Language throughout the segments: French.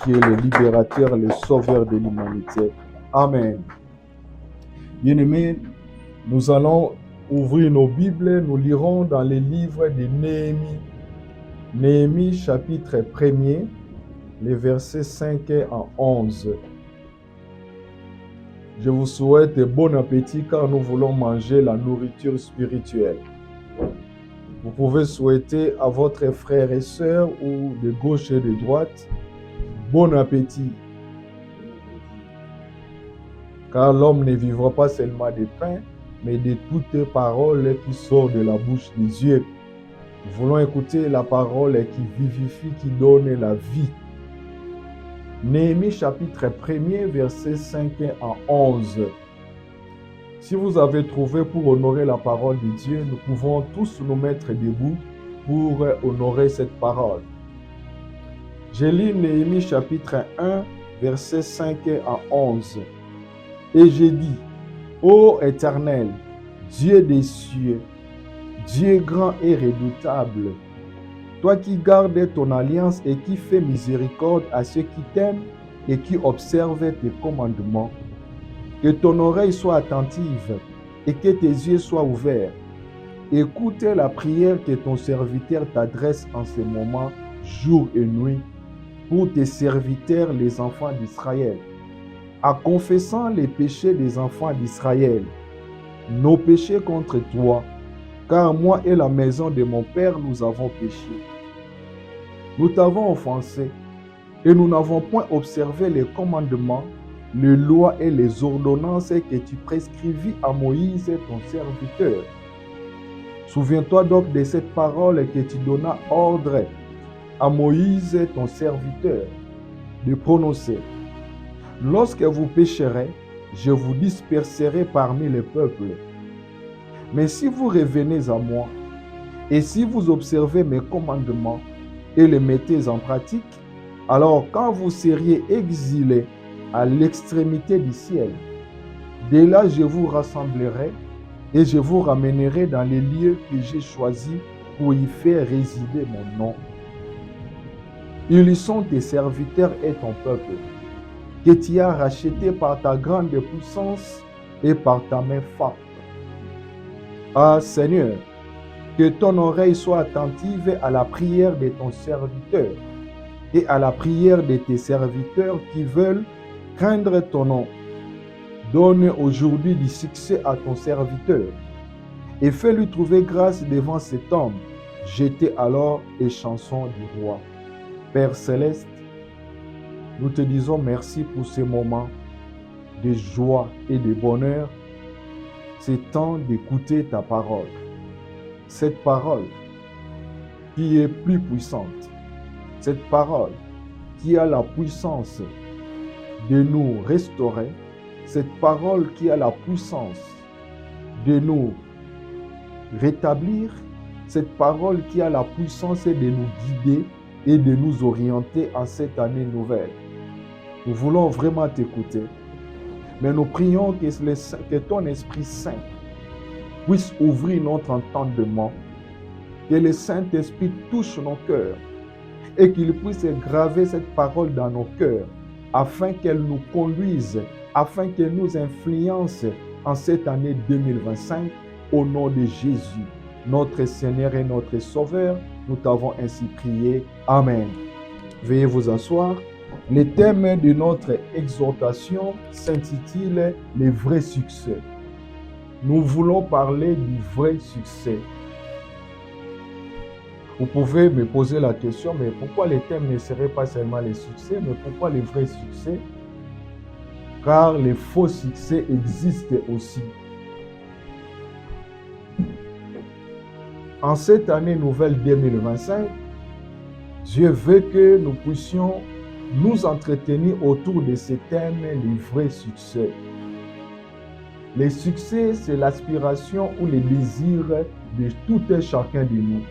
qui est le libérateur, le sauveur de l'humanité. Amen. Bien-aimés, nous allons ouvrir nos Bibles, nous lirons dans les livres de Néhémie. Néhémie chapitre 1er, les versets 5 à 11. Je vous souhaite bon appétit car nous voulons manger la nourriture spirituelle. Vous pouvez souhaiter à votre frère et sœur ou de gauche et de droite bon appétit. Car l'homme ne vivra pas seulement de pain, mais de toutes paroles qui sortent de la bouche de Dieu. Nous voulons écouter la parole qui vivifie, qui donne la vie. Néhémie chapitre 1er, versets 5 à 11. Si vous avez trouvé pour honorer la parole de Dieu, nous pouvons tous nous mettre debout pour honorer cette parole. Je lis Néhémie chapitre 1, versets 5 à 11. Et j'ai dit, ô Éternel, Dieu des cieux, Dieu grand et redoutable, toi qui gardes ton alliance et qui fais miséricorde à ceux qui t'aiment et qui observent tes commandements, que ton oreille soit attentive et que tes yeux soient ouverts. Écoute la prière que ton serviteur t'adresse en ce moment, jour et nuit, pour tes serviteurs, les enfants d'Israël, en confessant les péchés des enfants d'Israël, nos péchés contre toi, car moi et la maison de mon Père, nous avons péché. Nous t'avons offensé et nous n'avons point observé les commandements, les lois et les ordonnances que tu prescrivis à Moïse, ton serviteur. Souviens-toi donc de cette parole que tu donnas ordre à Moïse, ton serviteur, de prononcer. Lorsque vous pécherez, je vous disperserai parmi les peuples. Mais si vous revenez à moi, et si vous observez mes commandements et les mettez en pratique, alors quand vous seriez exilés à l'extrémité du ciel, dès là je vous rassemblerai et je vous ramènerai dans les lieux que j'ai choisis pour y faire résider mon nom. Ils sont tes serviteurs et ton peuple, que tu as racheté par ta grande puissance et par ta main forte. Ah Seigneur, que ton oreille soit attentive à la prière de ton serviteur et à la prière de tes serviteurs qui veulent craindre ton nom. Donne aujourd'hui du succès à ton serviteur et fais-lui trouver grâce devant cet homme. J'étais alors les chansons du roi. Père Céleste, nous te disons merci pour ces moments de joie et de bonheur. C'est temps d'écouter ta parole. Cette parole qui est plus puissante. Cette parole qui a la puissance de nous restaurer. Cette parole qui a la puissance de nous rétablir. Cette parole qui a la puissance de nous guider et de nous orienter en cette année nouvelle. Nous voulons vraiment t'écouter. Mais nous prions que ton Esprit Saint puisse ouvrir notre entendement, que le Saint-Esprit touche nos cœurs et qu'il puisse graver cette parole dans nos cœurs afin qu'elle nous conduise, afin qu'elle nous influence en cette année 2025 au nom de Jésus, notre Seigneur et notre Sauveur. Nous t'avons ainsi prié. Amen. Veuillez vous asseoir. Le thème de notre exhortation s'intitule « Les vrais succès ». Nous voulons parler du vrai succès. Vous pouvez me poser la question, mais pourquoi le thème ne serait pas seulement les succès, mais pourquoi les vrais succès? Car les faux succès existent aussi. En cette année nouvelle 2025, Dieu veut que nous puissions nous entretenir autour de ce thème, les vrais succès. Les succès, c'est l'aspiration ou le désir de tout et chacun de nous.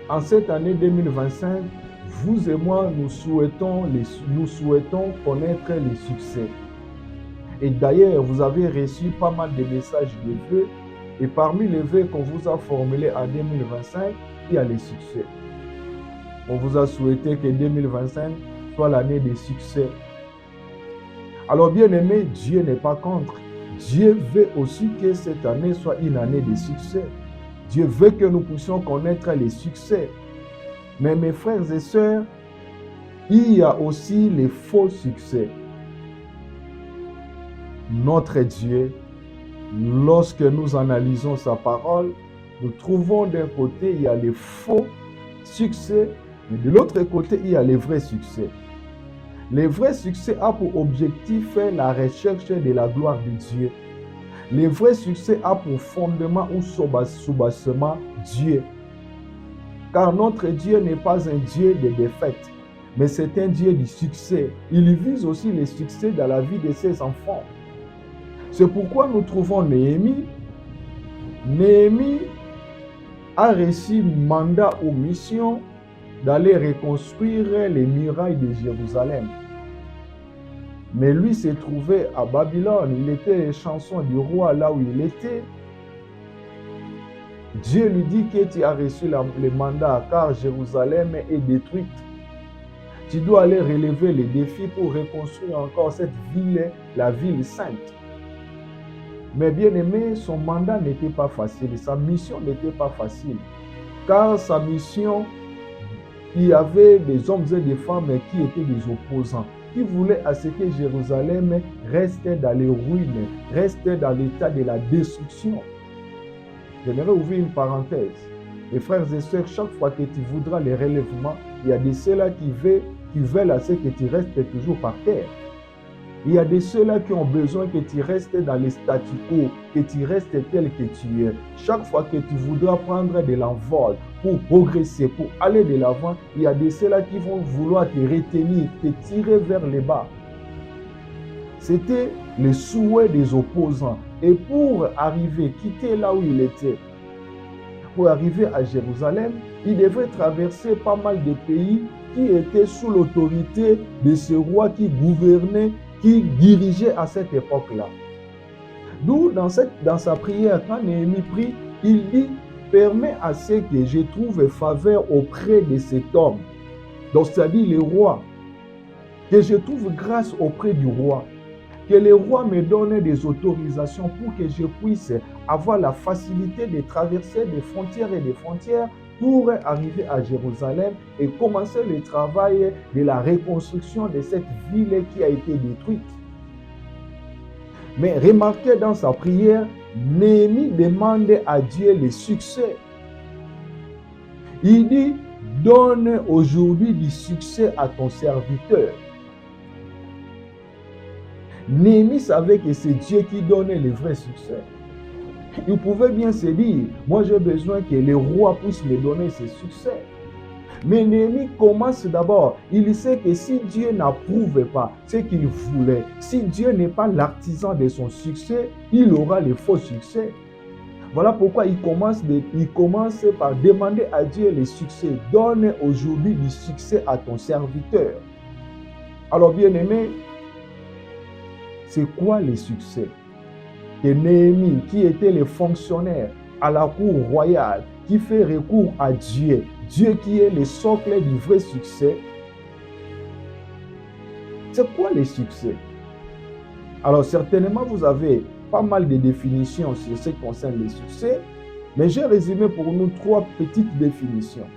En cette année 2025, vous et moi, nous souhaitons connaître les succès. Et d'ailleurs, vous avez reçu pas mal de messages de vœux. Et parmi les vœux qu'on vous a formulés en 2025, il y a les succès. On vous a souhaité que 2025 soit l'année des succès. Alors bien aimé, Dieu n'est pas contre. Dieu veut aussi que cette année soit une année de succès. Dieu veut que nous puissions connaître les succès. Mais mes frères et sœurs, il y a aussi les faux succès. Notre Dieu, lorsque nous analysons sa parole, nous trouvons d'un côté, il y a les faux succès, mais de l'autre côté, il y a les vrais succès. Les vrais succès ont pour objectif la recherche de la gloire de Dieu. Les vrais succès ont pour fondement ou soubassement Dieu. Car notre Dieu n'est pas un Dieu de défaite, mais c'est un Dieu du succès. Il vise aussi les succès dans la vie de ses enfants. C'est pourquoi nous trouvons Néhémie. Néhémie a reçu mandat ou mission d'aller reconstruire les murailles de Jérusalem. Mais lui s'est trouvé à Babylone. Il était les chansons du roi là où il était. Dieu lui dit que tu as reçu le mandat car Jérusalem est détruite. Tu dois aller relever les défis pour reconstruire encore cette ville, la ville sainte. Mais bien aimé, son mandat n'était pas facile. Sa mission n'était pas facile. Car sa mission, il y avait des hommes et des femmes qui étaient des opposants, qui voulaient à ce que Jérusalem reste dans les ruines, reste dans l'état de la destruction. J'aimerais ouvrir une parenthèse. Les frères et sœurs, chaque fois que tu voudras les relèvements, il y a de ceux-là qui veulent à ce que tu restes toujours par terre. Il y a de ceux-là qui ont besoin que tu restes dans les statu quo, que tu restes tel que tu es. Chaque fois que tu voudras prendre de l'envol pour progresser, pour aller de l'avant, il y a de ceux-là qui vont vouloir te retenir, te tirer vers le bas. C'était le souhait des opposants. Et pour arriver, quitter là où il était, pour arriver à Jérusalem, il devait traverser pas mal de pays qui étaient sous l'autorité de ce roi qui gouvernait, qui dirigeait à cette époque-là. D'où, dans sa prière, quand Néhémie prie, il dit « Permets à ce que je trouve faveur auprès de cet homme ». Donc, c'est-à-dire le roi. Que je trouve grâce auprès du roi. Que le roi me donne des autorisations pour que je puisse avoir la facilité de traverser des frontières et des frontières pour arriver à Jérusalem et commencer le travail de la reconstruction de cette ville qui a été détruite. Mais remarquez dans sa prière, Néhémie demande à Dieu le succès. Il dit, donne aujourd'hui du succès à ton serviteur. Néhémie savait que c'est Dieu qui donnait le vrai succès. Il pouvait bien se dire, moi j'ai besoin que le roi puisse me donner ce succès. Mais Néhémie commence d'abord, il sait que si Dieu n'approuve pas ce qu'il voulait, si Dieu n'est pas l'artisan de son succès, il aura le faux succès. Voilà pourquoi il commence par demander à Dieu le succès. Donne aujourd'hui du succès à ton serviteur. Alors bien aimé, c'est quoi le succès? Que Néhémie, qui était le fonctionnaire à la cour royale, qui fait recours à Dieu, Dieu qui est le socle du vrai succès. C'est quoi le succès? Alors certainement, vous avez pas mal de définitions sur ce qui concerne le succès, mais j'ai résumé pour nous 3 petites définitions.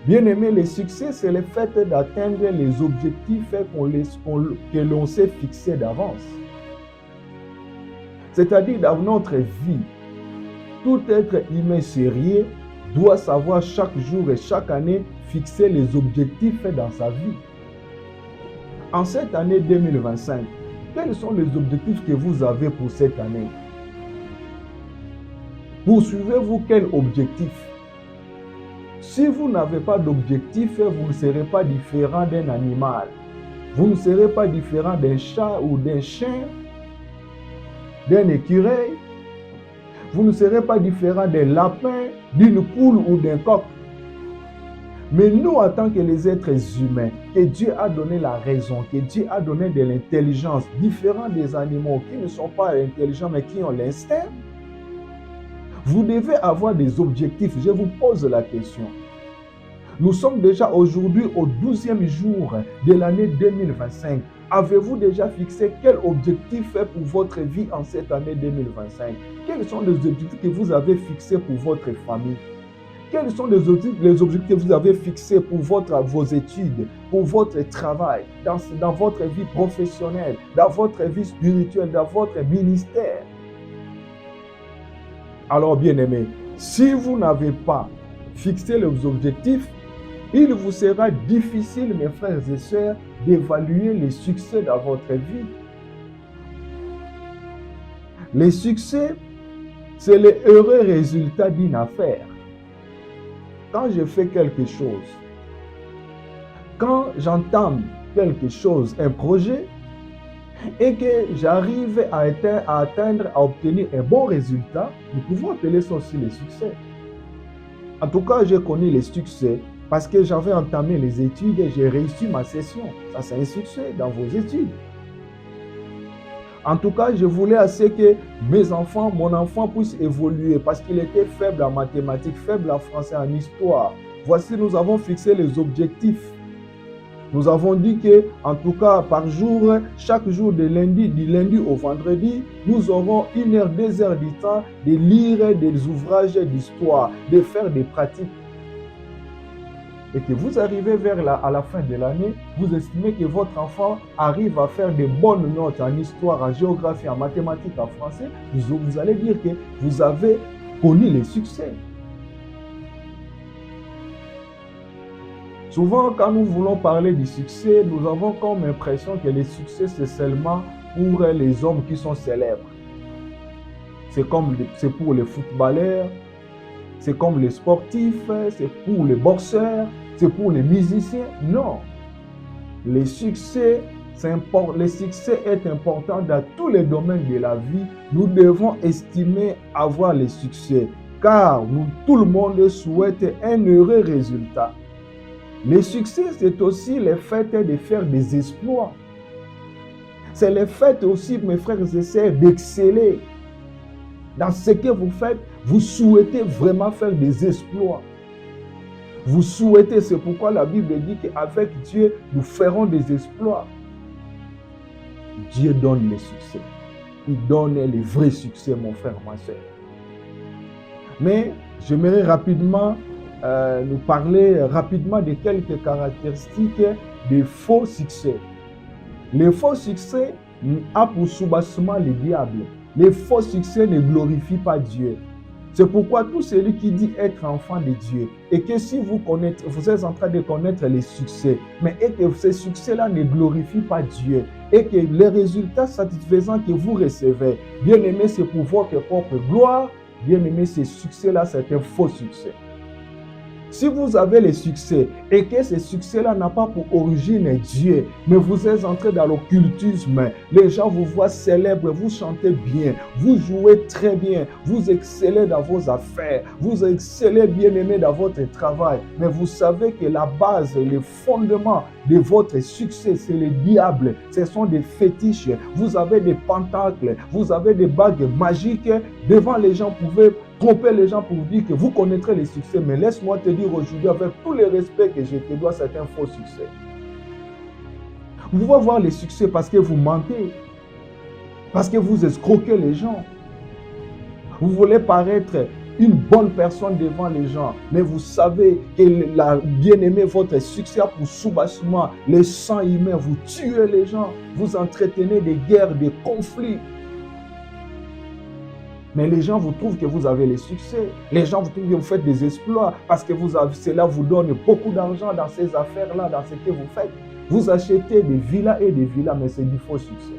Bien aimé, le succès, c'est le fait d'atteindre les objectifs que l'on s'est fixés d'avance. C'est-à-dire dans notre vie, tout être humain sérieux doit savoir chaque jour et chaque année fixer les objectifs dans sa vie. En cette année 2025, quels sont les objectifs que vous avez pour cette année? Poursuivez-vous quel objectif? Si vous n'avez pas d'objectif, vous ne serez pas différent d'un animal. Vous ne serez pas différent d'un chat ou d'un chien, d'un écureuil. Vous ne serez pas différent d'un lapin, d'une poule ou d'un coq. Mais nous, en tant que les êtres humains, que Dieu a donné la raison, que Dieu a donné de l'intelligence, différents des animaux qui ne sont pas intelligents mais qui ont l'instinct, vous devez avoir des objectifs. Je vous pose la question. Nous sommes déjà aujourd'hui au 12e jour de l'année 2025. Avez-vous déjà fixé quel objectif est pour votre vie en cette année 2025? Quels sont les objectifs que vous avez fixés pour votre famille? Quels sont les objectifs que vous avez fixés pour vos études, pour votre travail, dans votre vie professionnelle, dans votre vie spirituelle, dans votre ministère? Alors, bien-aimés, si vous n'avez pas fixé les objectifs, il vous sera difficile, mes frères et sœurs, d'évaluer les succès dans votre vie. Les succès, c'est le heureux résultat d'une affaire. Quand je fais quelque chose, quand j'entame quelque chose, un projet, et que j'arrive à atteindre, à obtenir un bon résultat, nous pouvons appeler ça aussi les succès. En tout cas, j'ai connu les succès parce que j'avais entamé les études et j'ai réussi ma session. Ça, c'est un succès dans vos études. En tout cas, je voulais assez que mon enfant puisse évoluer parce qu'il était faible en mathématiques, faible en français, en histoire. Voici, nous avons fixé les objectifs. Nous avons dit que, en tout cas, par jour, chaque jour du lundi au vendredi, nous aurons 1 heure, 2 heures du temps de lire des ouvrages d'histoire, de faire des pratiques. Et que vous arrivez à la fin de l'année, vous estimez que votre enfant arrive à faire de bonnes notes en histoire, en géographie, en mathématiques, en français, vous allez dire que vous avez connu les succès. Souvent, quand nous voulons parler du succès, nous avons comme impression que le succès, c'est seulement pour les hommes qui sont célèbres. C'est pour les footballeurs, c'est comme les sportifs, c'est pour les boxeurs, c'est pour les musiciens. Non. Le succès est important dans tous les domaines de la vie. Nous devons estimer avoir le succès, car tout le monde souhaite un heureux résultat. Le succès, c'est aussi le fait de faire des exploits. C'est le fait aussi, mes frères et sœurs, d'exceller. Dans ce que vous faites, vous souhaitez vraiment faire des exploits. Vous souhaitez, c'est pourquoi la Bible dit qu'avec Dieu, nous ferons des exploits. Dieu donne le succès. Il donne les vrais succès, mon frère, ma soeur. Mais j'aimerais rapidement nous parler rapidement de quelques caractéristiques des faux succès. Les faux succès ont pour soubassement le diable. Les faux succès ne glorifient pas Dieu. C'est pourquoi tout celui qui dit être enfant de Dieu et que si vous êtes en train de connaître les succès, mais et que ces succès-là ne glorifient pas Dieu et que les résultats satisfaisants que vous recevez, bien aimé, c'est pour votre propre gloire, bien aimé, ces succès-là, c'est un faux succès. Si vous avez les succès et que ces succès-là n'ont pas pour origine Dieu, mais vous êtes entré dans l'occultisme, les gens vous voient célèbre, vous chantez bien, vous jouez très bien, vous excellez dans vos affaires, vous excellez bien aimé dans votre travail, mais vous savez que la base, le fondement de votre succès, c'est le diable. Ce sont des fétiches, vous avez des pentacles, vous avez des bagues magiques. Devant les gens, vous pouvez tromper les gens pour dire que vous connaîtrez les succès, mais laisse-moi te dire aujourd'hui, avec tout le respect que je te dois, c'est un faux succès. Vous pouvez avoir les succès parce que vous mentez, parce que vous escroquez les gens. Vous voulez paraître une bonne personne devant les gens, mais vous savez que bien-aimé, votre succès a pour soubassement les sangs humains, vous tuez les gens, vous entretenez des guerres, des conflits. Mais les gens vous trouvent que vous avez les succès. Les gens vous trouvent que vous faites des exploits parce que cela vous donne beaucoup d'argent dans ces affaires-là, dans ce que vous faites. Vous achetez des villas et des villas, mais c'est du faux succès.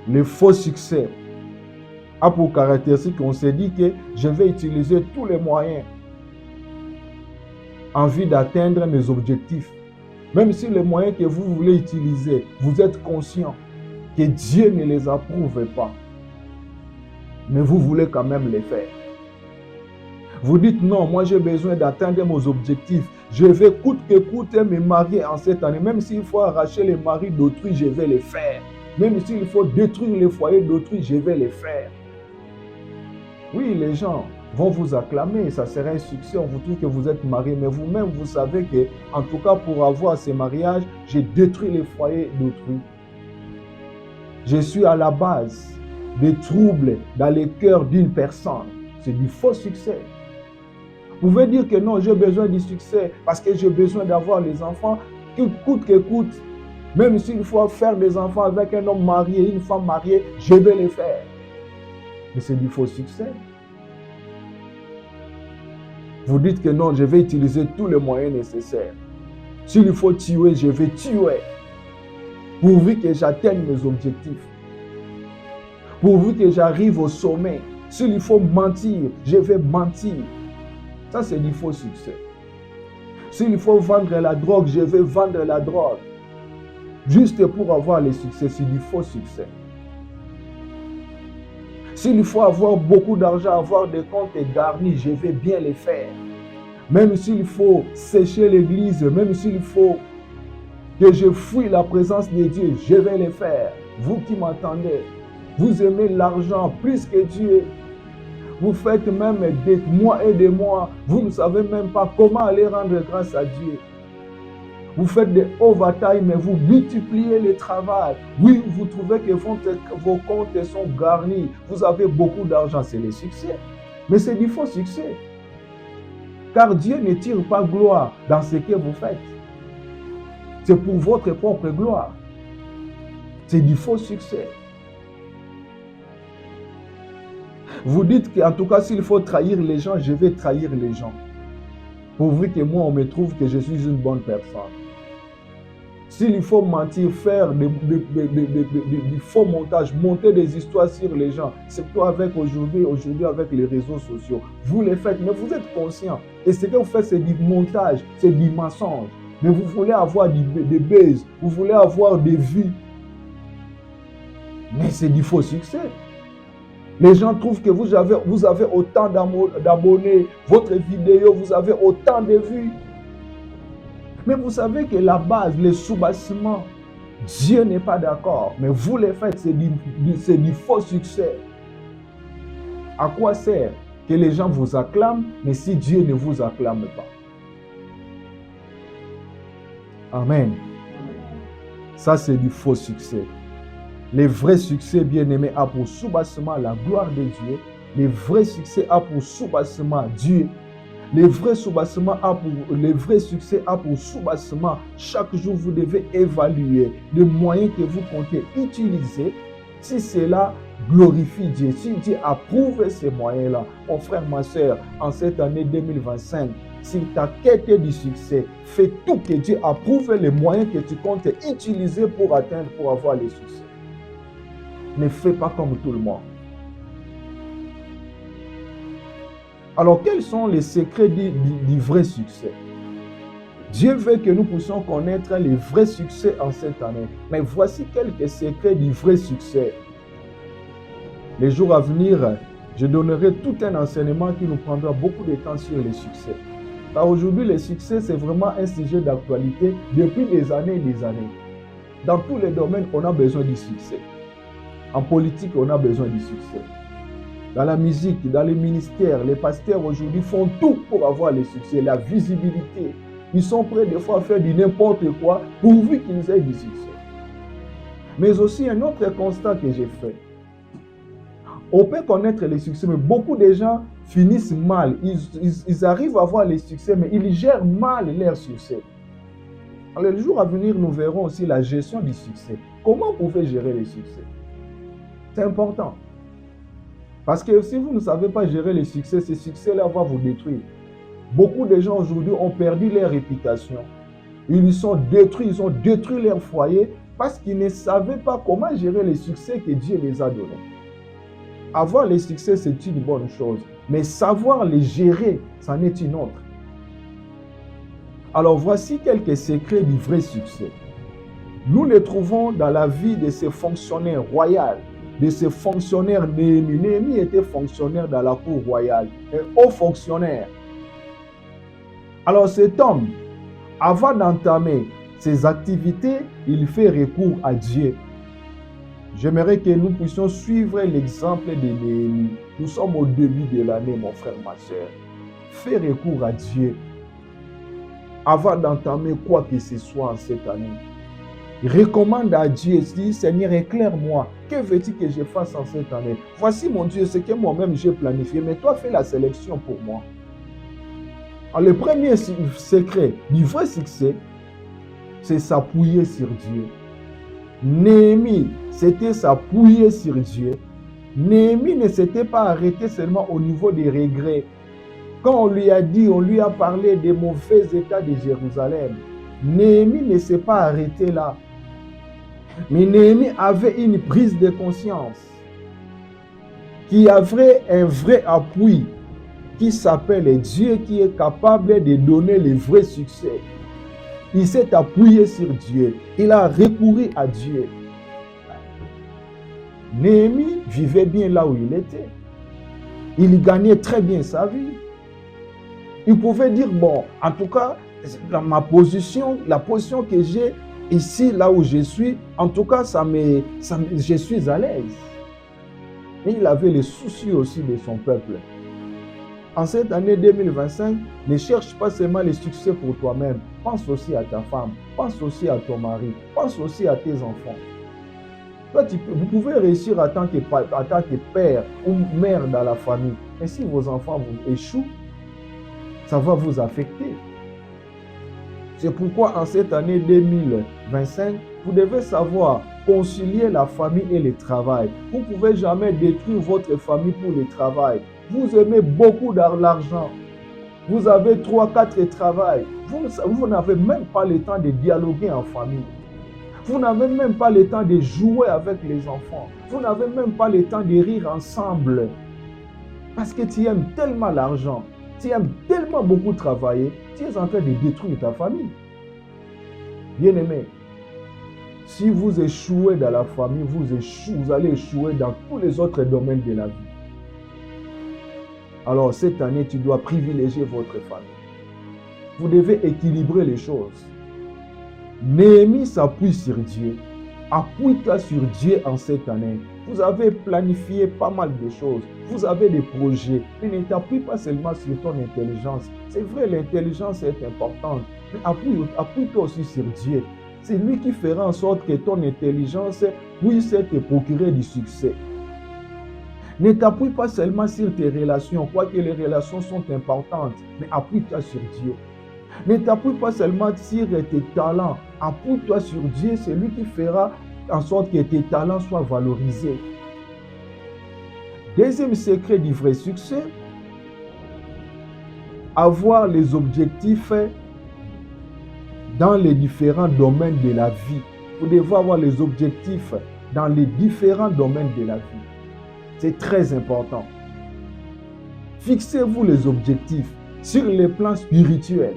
Le faux succès a pour caractéristique qu'on s'est dit que je vais utiliser tous les moyens en vue d'atteindre mes objectifs. Même si les moyens que vous voulez utiliser, vous êtes conscient que Dieu ne les approuve pas. Mais vous voulez quand même les faire. Vous dites non, moi j'ai besoin d'atteindre mes objectifs. Je vais coûte que coûte me marier en cette année. Même s'il faut arracher les maris d'autrui, je vais les faire. Même s'il faut détruire les foyers d'autrui, je vais les faire. Oui, les gens, vont vous acclamer, ça sera un succès, on vous trouve que vous êtes marié, mais vous-même, vous savez que, en tout cas, pour avoir ces mariages, j'ai détruit les foyers d'autrui. Je suis à la base des troubles dans le cœur d'une personne. C'est du faux succès. Vous pouvez dire que non, j'ai besoin du succès parce que j'ai besoin d'avoir les enfants, coûte que coûte. Même s'il faut faire des enfants avec un homme marié, une femme mariée, je vais les faire. Mais c'est du faux succès. Vous dites que non, je vais utiliser tous les moyens nécessaires. S'il faut tuer, je vais tuer. Pourvu que j'atteigne mes objectifs. Pourvu que j'arrive au sommet. S'il faut mentir, je vais mentir. Ça, c'est du faux succès. S'il faut vendre la drogue, je vais vendre la drogue. Juste pour avoir le succès, c'est du faux succès. S'il faut avoir beaucoup d'argent, avoir des comptes garnis, je vais bien les faire. Même s'il faut sécher l'église, même s'il faut que je fuis la présence de Dieu, je vais les faire. Vous qui m'entendez, vous aimez l'argent plus que Dieu. Vous faites même des mois et des mois. Vous ne savez même pas comment aller rendre grâce à Dieu. Vous faites des overtime, mais vous multipliez le travail. Oui, vous trouvez que vos comptes sont garnis. Vous avez beaucoup d'argent, c'est le succès. Mais c'est du faux succès. Car Dieu ne tire pas gloire dans ce que vous faites. C'est pour votre propre gloire. C'est du faux succès. Vous dites qu'en tout cas, s'il faut trahir les gens, je vais trahir les gens. Pourvu que moi, on me trouve que je suis une bonne personne. S'il faut mentir, faire du faux montage, monter des histoires sur les gens, surtout avec aujourd'hui avec les réseaux sociaux, vous les faites, mais vous êtes conscient. Et ce que vous faites, c'est du montage, c'est du mensonge. Mais vous voulez avoir des buzz, vous voulez avoir des vues. Mais c'est du faux succès. Les gens trouvent que vous avez autant d'abonnés, votre vidéo, vous avez autant de vues. Mais vous savez que la base, le soubassement, Dieu n'est pas d'accord. Mais vous les faites, c'est du faux succès. À quoi sert que les gens vous acclament, mais si Dieu ne vous acclame pas? Amen. Ça, c'est du faux succès. Le vrai succès, bien-aimé, a pour soubassement la gloire de Dieu. Le vrai succès a pour soubassement Dieu. Le vrai succès a pour soubassement, chaque jour, vous devez évaluer les moyens que vous comptez utiliser. Si cela glorifie Dieu, si Dieu approuve ces moyens-là, mon frère, ma soeur, en cette année 2025, si ta quête du succès, fais tout que Dieu approuve les moyens que tu comptes utiliser pour avoir le succès. Ne fais pas comme tout le monde. Alors, quels sont les secrets du vrai succès? Dieu veut que nous puissions connaître les vrais succès en cette année. Mais voici quelques secrets du vrai succès. Les jours à venir, je donnerai tout un enseignement qui nous prendra beaucoup de temps sur les succès. Car aujourd'hui, le succès, c'est vraiment un sujet d'actualité depuis des années et des années. Dans tous les domaines, on a besoin du succès. En politique, on a besoin du succès. Dans la musique, dans les ministères, les pasteurs aujourd'hui font tout pour avoir le succès, la visibilité. Ils sont prêts des fois à faire du n'importe quoi pourvu qu'ils aient du succès. Mais aussi un autre constat que j'ai fait. On peut connaître les succès, mais beaucoup de gens finissent mal. Ils arrivent à avoir les succès, mais ils gèrent mal leur succès. Alors, le jour à venir, nous verrons aussi la gestion du succès. Comment vous pouvez gérer les succès? C'est important. Parce que si vous ne savez pas gérer les succès, ces succès-là vont vous détruire. Beaucoup de gens aujourd'hui ont perdu leur réputation. Ils sont détruits, ils ont détruit leur foyer parce qu'ils ne savaient pas comment gérer les succès que Dieu les a donnés. Avoir les succès, c'est une bonne chose. Mais savoir les gérer, c'en est une autre. Alors voici quelques secrets du vrai succès. Nous les trouvons dans la vie de ces fonctionnaires royaux, de ces fonctionnaires Néhémie. Néhémie était fonctionnaire dans la cour royale, un haut fonctionnaire. Alors cet homme, avant d'entamer ses activités, il fait recours à Dieu. J'aimerais que nous puissions suivre l'exemple de Néhémie. Nous sommes au début de l'année, mon frère, ma soeur. Fais recours à Dieu avant d'entamer quoi que ce soit en cette année. Recommande à Dieu, dis Seigneur, éclaire-moi. Que veux-tu que je fasse en cette année? Voici mon Dieu, ce que moi-même j'ai planifié, mais toi fais la sélection pour moi. Alors, le premier secret du vrai succès, c'est s'appuyer sur Dieu. Néhémie, c'était s'appuyer sur Dieu. Néhémie ne s'était pas arrêté seulement au niveau des regrets. Quand on lui a dit, on lui a parlé des mauvais états de Jérusalem, Néhémie ne s'est pas arrêté là. Mais Néhémie avait une prise de conscience qui avait un vrai appui qui s'appelle Dieu, qui est capable de donner le vrai succès. Il s'est appuyé sur Dieu. Il a recouru à Dieu. Néhémie vivait bien là où il était. Il gagnait très bien sa vie. Il pouvait dire, bon, en tout cas, dans ma position, la position que j'ai ici, là où je suis, en tout cas, je suis à l'aise. Mais il avait le souci aussi de son peuple. En cette année 2025, ne cherche pas seulement le succès pour toi-même. Pense aussi à ta femme, pense aussi à ton mari, pense aussi à tes enfants. Toi, vous pouvez réussir en tant que père ou mère dans la famille. Mais si vos enfants vous échouent, ça va vous affecter. C'est pourquoi en cette année 2025, vous devez savoir concilier la famille et le travail. Vous ne pouvez jamais détruire votre famille pour le travail. Vous aimez beaucoup l'argent. Vous avez 3-4 travails. Vous n'avez même pas le temps de dialoguer en famille. Vous n'avez même pas le temps de jouer avec les enfants. Vous n'avez même pas le temps de rire ensemble. Parce que tu aimes tellement l'argent. Tu aimes tellement beaucoup travailler. Tu es en train de détruire ta famille. Bien-aimé, si vous échouez dans la famille, vous allez échouer dans tous les autres domaines de la vie. Alors, cette année, tu dois privilégier votre famille. Vous devez équilibrer les choses. Néhémie s'appuie sur Dieu. Appuie-toi sur Dieu en cette année. Vous avez planifié pas mal de choses. Vous avez des projets. Mais ne t'appuie pas seulement sur ton intelligence. C'est vrai, l'intelligence est importante. Mais appuie-toi aussi sur Dieu. C'est lui qui fera en sorte que ton intelligence puisse te procurer du succès. Ne t'appuie pas seulement sur tes relations, quoique les relations sont importantes, mais appuie-toi sur Dieu. Ne t'appuie pas seulement sur tes talents, appuie-toi sur Dieu, c'est lui qui fera en sorte que tes talents soient valorisés. Deuxième secret du vrai succès, avoir les objectifs dans les différents domaines de la vie. Vous devez avoir les objectifs dans les différents domaines de la vie. C'est très important. Fixez-vous les objectifs sur le plan spirituel.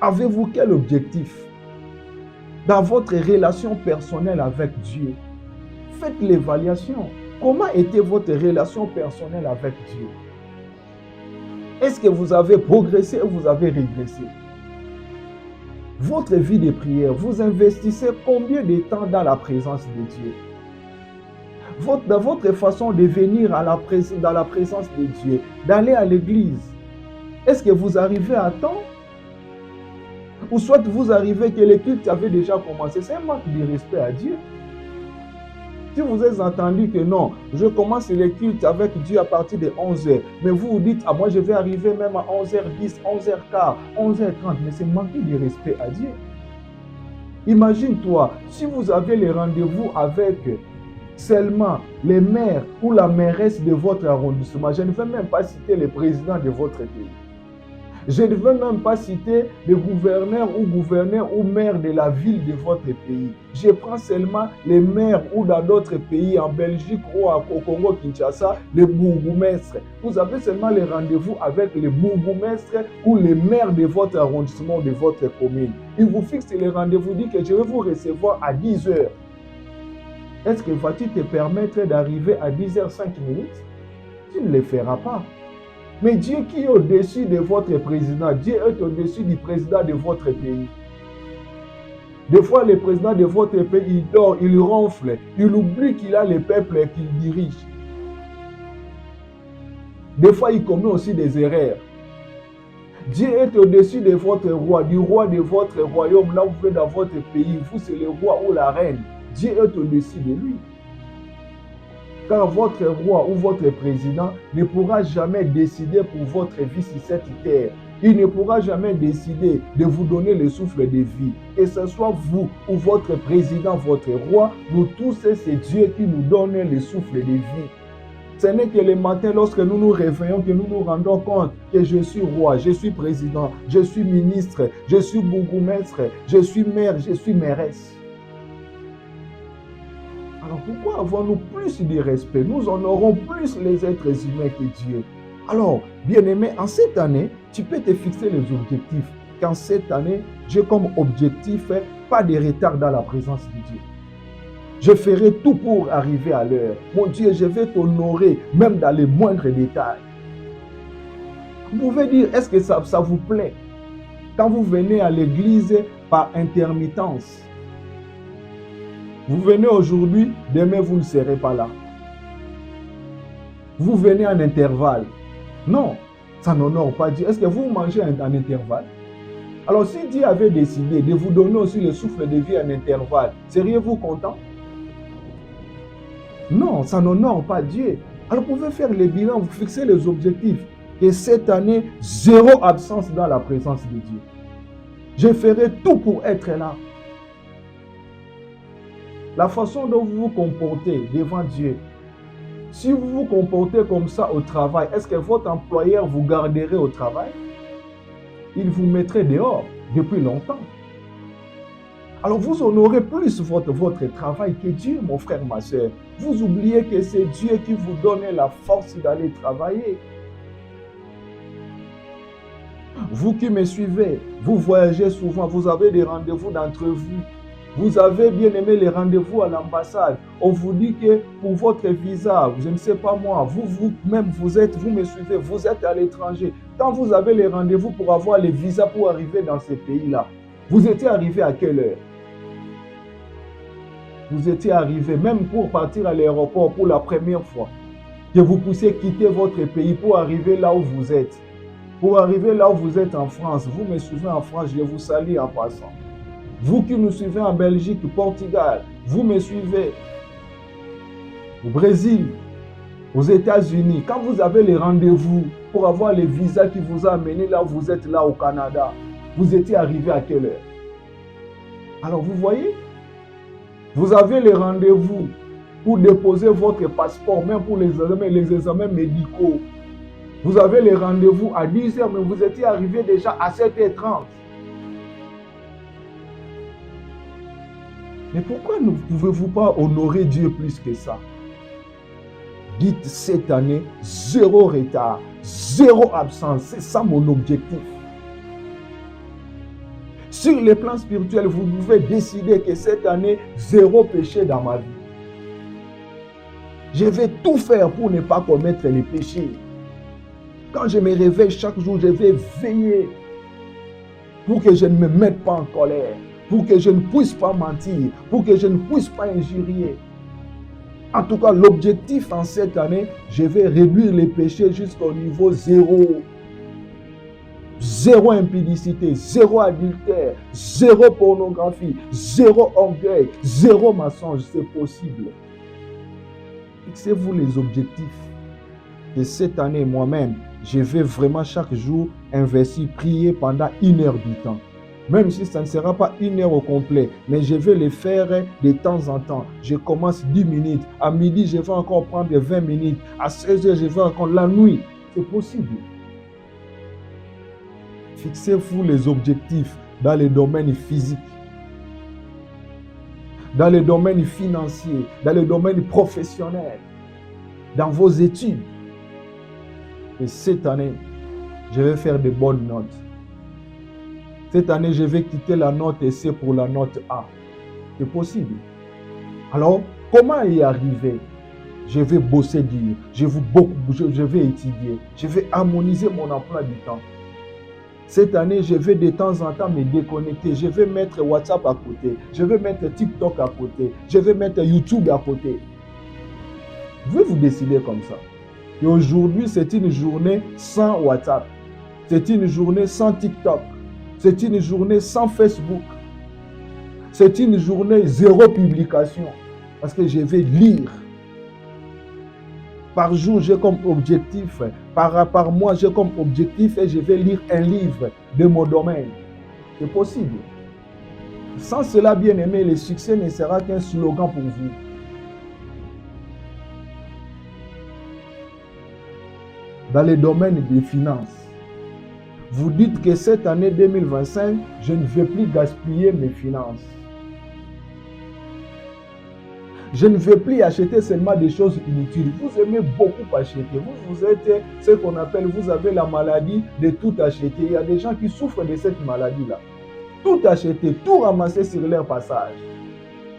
Avez-vous quel objectif? Dans votre relation personnelle avec Dieu, faites l'évaluation. Comment était votre relation personnelle avec Dieu? Est-ce que vous avez progressé ou vous avez régressé? Votre vie de prière, vous investissez combien de temps dans la présence de Dieu? Dans votre façon de venir dans la présence de Dieu, d'aller à l'église, est-ce que vous arrivez à temps? Ou soit vous arrivez que le culte avait déjà commencé? C'est un manque de respect à Dieu. Si vous avez entendu que non, je commence le culte avec Dieu à partir de 11h, mais vous vous dites, moi je vais arriver même à 11h10, 11h15, 11h30, mais c'est manquer de respect à Dieu. Imagine-toi, si vous avez les rendez-vous avec seulement les maires ou la mairesse de votre arrondissement, je ne vais même pas citer le président de votre pays. Je ne veux même pas citer le gouverneur ou maire de la ville de votre pays. Je prends seulement les maires ou dans d'autres pays, en Belgique ou au Congo-Kinshasa, les bourgmestres. Vous avez seulement les rendez-vous avec les bourgmestres ou les maires de votre arrondissement ou de votre commune. Ils vous fixent les rendez-vous, dit que je vais vous recevoir à 10h. Est-ce que vas-tu te permettre d'arriver à 10h05? Tu ne le feras pas. Mais Dieu qui est au-dessus de votre président, Dieu est au-dessus du président de votre pays. Des fois, le président de votre pays, il dort, il ronfle, il oublie qu'il a le peuple qu'il dirige. Des fois, il commet aussi des erreurs. Dieu est au-dessus de votre roi, du roi de votre royaume, là où vous êtes dans votre pays. Vous, c'est le roi ou la reine. Dieu est au-dessus de lui. Car votre roi ou votre président ne pourra jamais décider pour votre vie sur cette terre. Il ne pourra jamais décider de vous donner le souffle de vie. Que ce soit vous ou votre président, votre roi, nous tous, c'est Dieu qui nous donne le souffle de vie. Ce n'est que le matin, lorsque nous nous réveillons, que nous nous rendons compte que je suis roi, je suis président, je suis ministre, je suis bourgmestre, je suis maire, je suis mairesse. Alors pourquoi avons-nous plus de respect? Nous honorons plus les êtres humains que Dieu. Alors, bien-aimé, en cette année, tu peux te fixer les objectifs. Qu'en cette année, j'ai comme objectif pas de retard dans la présence de Dieu. Je ferai tout pour arriver à l'heure. Mon Dieu, je vais t'honorer, même dans les moindres détails. Vous pouvez dire, est-ce que ça vous plaît? Quand vous venez à l'église par intermittence, vous venez aujourd'hui, demain vous ne serez pas là. Vous venez en intervalle. Non, ça n'honore pas Dieu. Est-ce que vous mangez en intervalle? Alors si Dieu avait décidé de vous donner aussi le souffle de vie en intervalle, seriez-vous content? Non, ça n'honore pas Dieu. Alors vous pouvez faire le bilan, vous fixez les objectifs. Et cette année, 0 absence dans la présence de Dieu. Je ferai tout pour être là. La façon dont vous vous comportez devant Dieu, si vous vous comportez comme ça au travail, est-ce que votre employeur vous garderait au travail? Il vous mettrait dehors depuis longtemps. Alors vous honorez plus votre travail que Dieu, mon frère, ma soeur. Vous oubliez que c'est Dieu qui vous donne la force d'aller travailler. Vous qui me suivez, vous voyagez souvent, vous avez des rendez-vous d'entrevue. Vous avez bien aimé les rendez-vous à l'ambassade. On vous dit que pour votre visa, je ne sais pas moi, vous-même, vous me suivez, vous êtes à l'étranger. Quand vous avez les rendez-vous pour avoir les visas pour arriver dans ces pays-là, vous étiez arrivé à quelle heure? Vous étiez arrivé, même pour partir à l'aéroport pour la première fois, que vous puissiez quitter votre pays pour arriver là où vous êtes. Pour arriver là où vous êtes en France, vous me suivez en France, je vous salue en passant. Vous qui nous suivez en Belgique, Portugal, vous me suivez au Brésil, aux États-Unis. Quand vous avez les rendez-vous pour avoir les visas qui vous ont amené là où vous êtes là au Canada, vous étiez arrivé à quelle heure? Alors vous voyez, vous avez les rendez-vous pour déposer votre passeport, même pour les examens médicaux. Vous avez les rendez-vous à 10h, mais vous étiez arrivé déjà à 7h30. Mais pourquoi ne pouvez-vous pas honorer Dieu plus que ça? Dites cette année, 0 retard, 0 absence. C'est ça mon objectif. Sur le plan spirituel, vous pouvez décider que cette année, 0 péché dans ma vie. Je vais tout faire pour ne pas commettre les péchés. Quand je me réveille chaque jour, je vais veiller pour que je ne me mette pas en colère, pour que je ne puisse pas mentir, pour que je ne puisse pas injurier. En tout cas, l'objectif en cette année, je vais réduire les péchés jusqu'au niveau 0. 0 impudicité, 0 adultère, 0 pornographie, 0 orgueil, 0 mensonge, c'est possible. Fixez-vous les objectifs. Et cette année, moi-même, je vais vraiment chaque jour investir, prier pendant 1 heure du temps. Même si ça ne sera pas 1 heure au complet, mais je vais le faire de temps en temps. Je commence 10 minutes. À midi, je vais encore prendre 20 minutes. À 16h, je vais encore la nuit. C'est possible. Fixez-vous les objectifs dans les domaines physiques, dans les domaines financiers, dans les domaines professionnels, dans vos études. Et cette année, je vais faire de bonnes notes. Cette année, je vais quitter la note C pour la note A. C'est possible. Alors, comment y arriver? Je vais bosser dur, je vais étudier, je vais harmoniser mon emploi du temps. Cette année, je vais de temps en temps me déconnecter. Je vais mettre WhatsApp à côté. Je vais mettre TikTok à côté. Je vais mettre YouTube à côté. Vous décidez comme ça. Et aujourd'hui, c'est une journée sans WhatsApp. C'est une journée sans TikTok. C'est une journée sans Facebook. C'est une journée zéro publication. Parce que je vais lire. Par jour, j'ai comme objectif, par mois, j'ai comme objectif et je vais lire un livre de mon domaine. C'est possible. Sans cela, bien aimé, le succès ne sera qu'un slogan pour vous. Dans le domaine des finances, vous dites que cette année 2025, je ne vais plus gaspiller mes finances. Je ne vais plus acheter seulement des choses inutiles. Vous aimez beaucoup acheter. Vous êtes ce qu'on appelle, vous avez la maladie de tout acheter. Il y a des gens qui souffrent de cette maladie-là. Tout acheter, tout ramasser sur leur passage.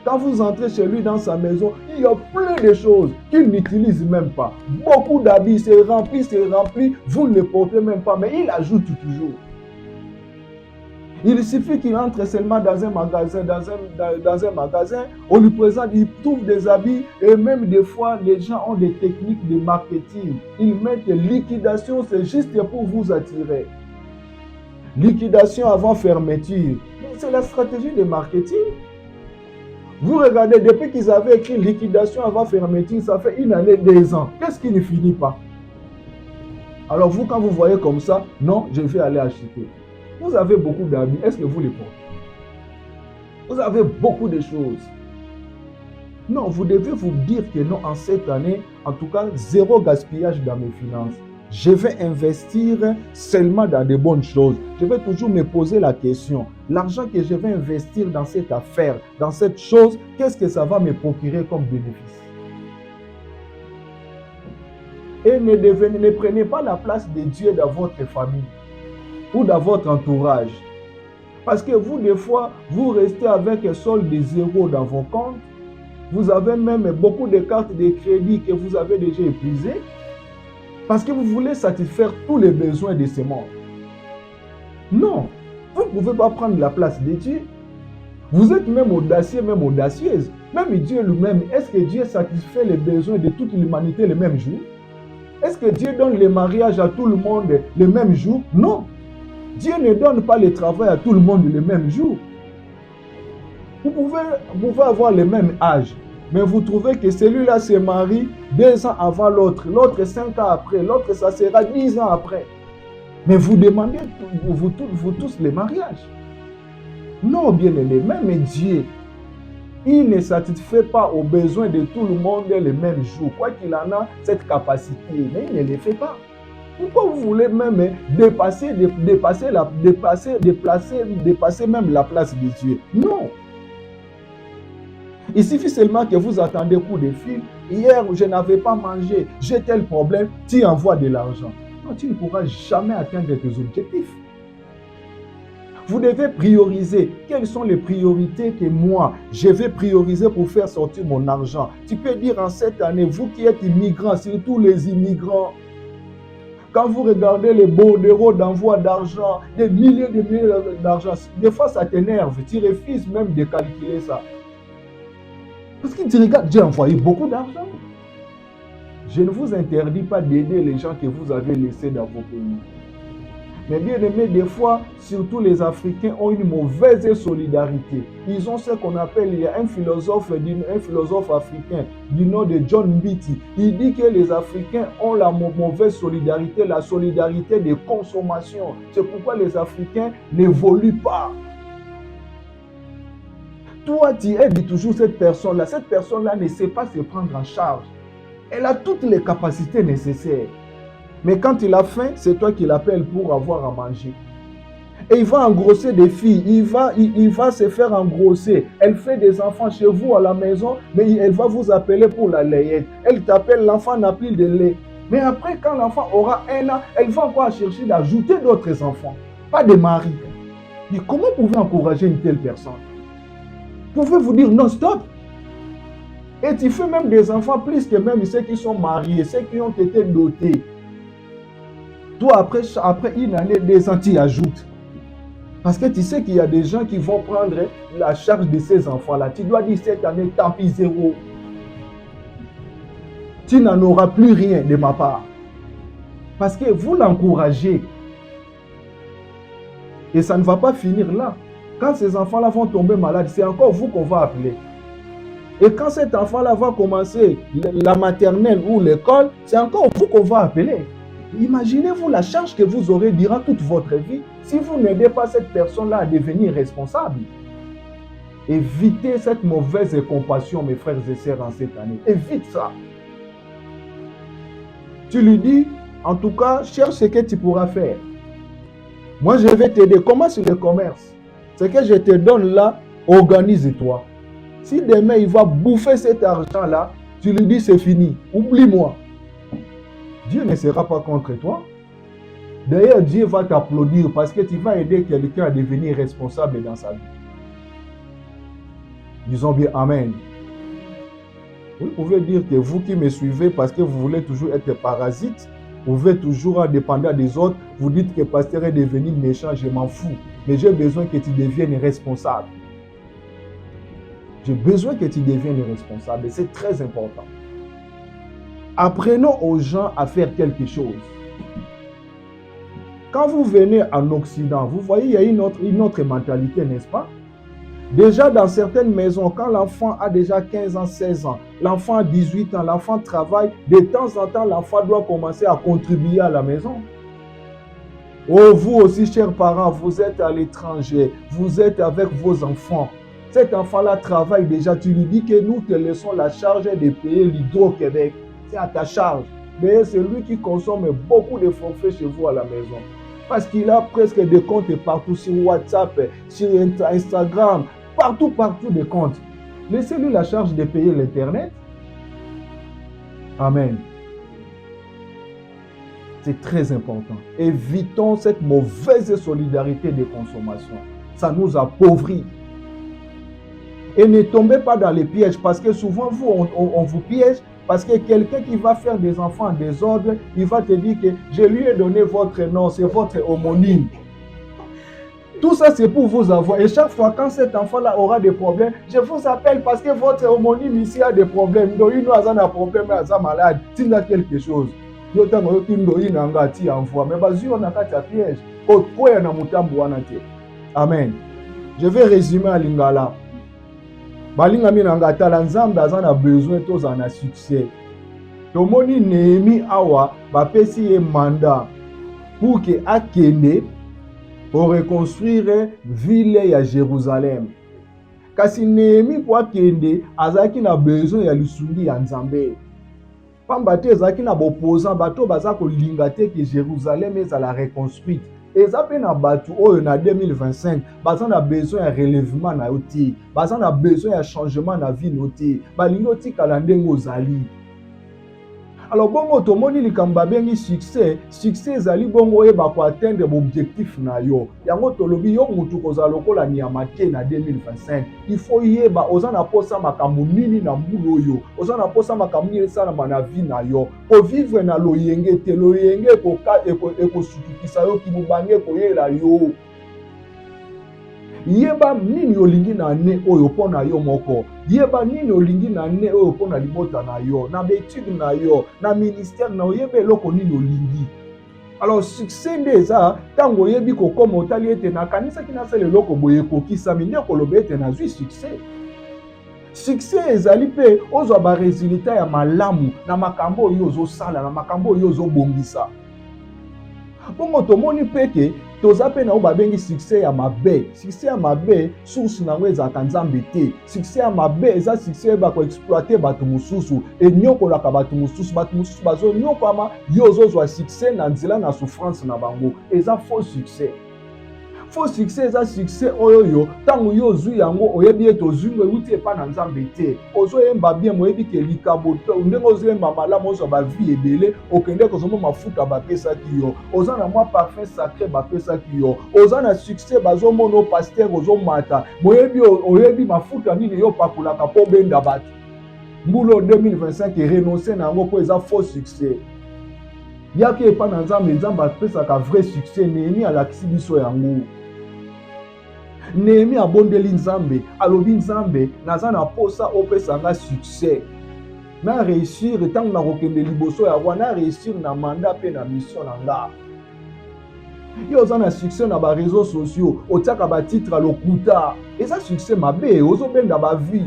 Quand vous entrez chez lui dans sa maison, il y a plein de choses qu'il n'utilise même pas. Beaucoup d'habits, c'est rempli, vous ne les portez même pas, mais il ajoute toujours. Il suffit qu'il entre seulement dans un magasin, on lui présente, il trouve des habits et même des fois, les gens ont des techniques de marketing. Ils mettent liquidation, c'est juste pour vous attirer. Liquidation avant fermeture. C'est la stratégie de marketing. Vous regardez, depuis qu'ils avaient écrit liquidation avant fermeture, ça fait 1 année, 2 ans. Qu'est-ce qui ne finit pas? Alors vous, quand vous voyez comme ça, non, je vais aller acheter. Vous avez beaucoup d'habits, est-ce que vous les portez? Vous avez beaucoup de choses. Non, vous devez vous dire que non, en cette année, en tout cas, zéro gaspillage dans mes finances. Je vais investir seulement dans de bonnes choses. Je vais toujours me poser la question, l'argent que je vais investir dans cette affaire, dans cette chose, qu'est-ce que ça va me procurer comme bénéfice? Et ne prenez pas la place de Dieu dans votre famille ou dans votre entourage. Parce que vous, des fois, vous restez avec un solde de 0 dans vos comptes. Vous avez même beaucoup de cartes de crédit que vous avez déjà épuisées. Parce que vous voulez satisfaire tous les besoins de ce monde. Non, vous ne pouvez pas prendre la place de Dieu. Vous êtes même audacieux, même audacieuse. Même Dieu lui-même, est-ce que Dieu satisfait les besoins de toute l'humanité le même jour? Est-ce que Dieu donne le mariage à tout le monde le même jour? Non. Dieu ne donne pas le travail à tout le monde le même jour. Vous pouvez avoir le même âge, mais vous trouvez que celui-là se marie 2 ans avant l'autre, l'autre 5 ans après, l'autre ça sera 10 ans après. Mais vous demandez, vous tous les mariages. Non, bien aimé, même Dieu, il ne satisfait pas aux besoins de tout le monde le même jour. Quoi qu'il en a cette capacité, mais il ne le fait pas. Pourquoi vous voulez même dépasser même la place de Dieu? Non. Il suffit seulement que vous attendez coup de fil. Hier, je n'avais pas mangé, j'ai tel problème, tu envoies de l'argent. Non, tu ne pourras jamais atteindre tes objectifs. Vous devez prioriser. Quelles sont les priorités que moi, je vais prioriser pour faire sortir mon argent? Tu peux dire en cette année, vous qui êtes immigrants, surtout les immigrants, quand vous regardez les bordereaux d'envoi d'argent, des milliers d'argent, des fois ça t'énerve, tu refuses même de calculer ça. Parce que tu regardes, j'ai envoyé beaucoup d'argent. Je ne vous interdis pas d'aider les gens que vous avez laissés dans vos pays. Mais bien aimé, des fois, surtout les Africains ont une mauvaise solidarité. Ils ont ce qu'on appelle, il y a un philosophe africain du nom de John Mbiti. Il dit que les Africains ont la mauvaise solidarité, la solidarité de consommation. C'est pourquoi les Africains n'évoluent pas. Toi, tu aides toujours cette personne-là. Cette personne-là ne sait pas se prendre en charge. Elle a toutes les capacités nécessaires. Mais quand il a faim, c'est toi qui l'appelles pour avoir à manger. Et il va engrosser des filles, il va se faire engrosser. Elle fait des enfants chez vous à la maison, mais elle va vous appeler pour la layette. Elle t'appelle, l'enfant n'a plus de lait. Mais après, quand l'enfant aura 1 an, elle va encore chercher d'ajouter d'autres enfants. Pas de mari. Mais comment pouvez-vous encourager une telle personne? Pouvez-vous dire non, stop? Et tu fais même des enfants plus que même ceux qui sont mariés, ceux qui ont été dotés. Toi, après 1 année, 2 ans, tu ajoutes. Parce que tu sais qu'il y a des gens qui vont prendre la charge de ces enfants-là. Tu dois dire cette année, tant pis, 0. Tu n'en auras plus rien de ma part. Parce que vous l'encouragez. Et ça ne va pas finir là. Quand ces enfants-là vont tomber malades, c'est encore vous qu'on va appeler. Et quand cet enfant-là va commencer la maternelle ou l'école, c'est encore vous qu'on va appeler. Imaginez-vous la charge que vous aurez durant toute votre vie si vous n'aidez pas cette personne-là à devenir responsable. Évitez cette mauvaise compassion, mes frères et sœurs, en cette année. Évite ça. Tu lui dis, en tout cas, cherche ce que tu pourras faire. Moi, je vais t'aider. Commence le commerce. Ce que je te donne là, organise-toi. Si demain, il va bouffer cet argent-là, tu lui dis, c'est fini. Oublie-moi. Dieu ne sera pas contre toi. D'ailleurs, Dieu va t'applaudir parce que tu vas aider quelqu'un à devenir responsable dans sa vie. Disons bien Amen. Vous pouvez dire que vous qui me suivez, parce que vous voulez toujours être parasite, vous pouvez toujours être dépendant des autres, vous dites que pasteur est devenu méchant, je m'en fous. Mais j'ai besoin que tu deviennes responsable. J'ai besoin que tu deviennes responsable. Et c'est très important. Apprenons aux gens à faire quelque chose. Quand vous venez en Occident, vous voyez, il y a une autre mentalité, n'est-ce pas? Déjà, dans certaines maisons, quand l'enfant a déjà 15 ans, 16 ans, l'enfant a 18 ans, l'enfant travaille, de temps en temps, l'enfant doit commencer à contribuer à la maison. Oh, vous aussi, chers parents, vous êtes à l'étranger, vous êtes avec vos enfants. Cet enfant-là travaille déjà, tu lui dis que nous te laissons la charge de payer l'Hydro-Québec. C'est à ta charge. Mais c'est lui qui consomme beaucoup de forfaits chez vous à la maison. Parce qu'il a presque des comptes partout sur WhatsApp, sur Instagram, partout des comptes. Laissez-lui la charge de payer l'Internet. Amen. C'est très important. Évitons cette mauvaise solidarité de consommation. Ça nous appauvrit. Et ne tombez pas dans les pièges parce que souvent, on vous piège parce que quelqu'un qui va faire des enfants en désordre, il va te dire que je lui ai donné votre nom, c'est votre homonyme. Tout ça, c'est pour vous avoir. Et chaque fois, quand cet enfant-là aura des problèmes, je vous appelle parce que votre homonyme ici a des problèmes. Donc, il a un problème, il est malade. S'il a quelque chose, il y a un envoie. Mais on a un piège. Amen. Je vais résumer à Lingala. Balingami nangatala nzambe aza na besoin toza na succès. Tomoni Néhémie awa bapesi ye mandat pour que akende pour reconstruire ville ya Jérusalem. Kasi Néhémie pour akende azaki na besoin ya lisungi ya nzambe. Pamba te azaki na opposant bato baza kolinga te que Jérusalem ezala reconstruite. Eza pe na batu oyo na 2025 baza na besoin ya relèvement na yo te, baza na besoin ya changement na vie no te, balingi otikala ndenge ozali. Alors bongo tomoni likambo babengi succès ezali bongo oyeba ko atteindre objectif na yo. Yango tolobi yo mutu kozala lokola nyama te na 2025. Il faut yeba oza na posa makambo nini na mbulu oyo, oza na posa makambo nini esalama na vie na yo. Ko vivre na loyenge te, loyenge ekosutukisa yo kibubange koyela yo. Yeba nini olingi na ne oyo pona yo moko. Yeba nini olingi na ne oyo pona libota na yo, na betude na yo, na ministère na yo, yeba eloko nini olingi. Alors succès ndeza tango yebi ko koma otali ete na kanisa kinasala eloko boye kokisami nde koloba ete nazwi succès. Succès ezali pe ozwa ba résultat ya malamu na makambo oyo ozosala, na makambo oyo ozobongisa. Bongo tomoni peke toza pe na o babengi succès ya mabe. Succès ya mabe source nango ezaka nzambe te. Succès ya mabe eza succès ba ko exploiter bato mususu e nyokolaka bato mususu bazo nyokama yo ozozwa succès na nzela na souffrance na bango. Eza faux succès. Faux succès eza succès oyo tango yo ozwi yango oyebi ete ozwi euti epa na nzambe te. Ozoyemba bien moyebi ke likabo ndenge ozoyemba malamu ozwa ba vie ebele okende kozomba mafuta bapesaki yo. Oza na mwa parfum sacré bapesaki yo. Oza na succès bazomona pasteur ozomata moyebi oyebi mafuta nini yo pakolaka po benda bato. Mbulo 2025 renoncer na yango po eza faux succès. Yaki epa na nzambe nzambe apesaka vrai succès. Néhémie alakisi biso yango. Néhémie abondeli nzambe alobi nzambe naza na posa opesanga succès. na réussir ntango nakokende liboso ya roi na réussir na mandat mpe na mission na nga. Yo oza na succès na baréseaux sociaux otiaka batitre ya lokuta eza succès mabe ozobenda bavie.